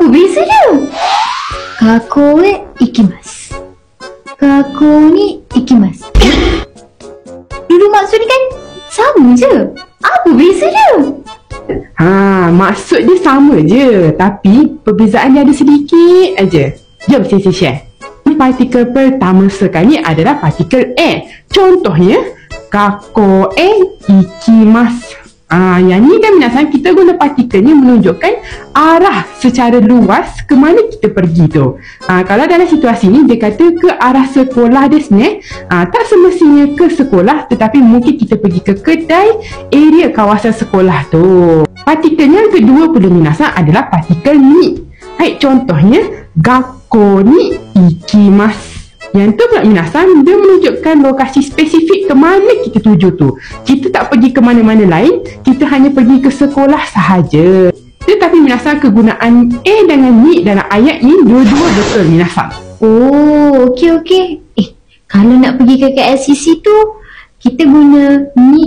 beza dia? Kako ikimasu. Kako ni ikimasu. Dulu maksud ni kan sama je. Apa beza dia? Maksud dia sama je, tapi perbezaan dia ada sedikit aja. Jom saya share. Partikel pertama sekali adalah partikel e. Contohnya, kako ikimasu. Yang ni kan minasan, kita guna partikelnya menunjukkan arah secara luas ke mana kita pergi tu. Kalau dalam situasi ni dia kata ke arah sekolah desne, tak semestinya ke sekolah, tetapi mungkin kita pergi ke kedai, area kawasan sekolah tu. Partikel yang kedua pula minasan adalah partikel ni. Baik, contohnya gakko ni ikimasu. Yang tu pula minasan, dia menunjukkan lokasi spesifik ke mana kita tuju tu. Kita tak pergi ke mana-mana lain, kita hanya pergi ke sekolah sahaja. Tetapi minasan, kegunaan dengan ni dalam ayat ni dua-dua betul minasan. Oh, okey. Kalau nak pergi ke KLCC tu, kita guna ni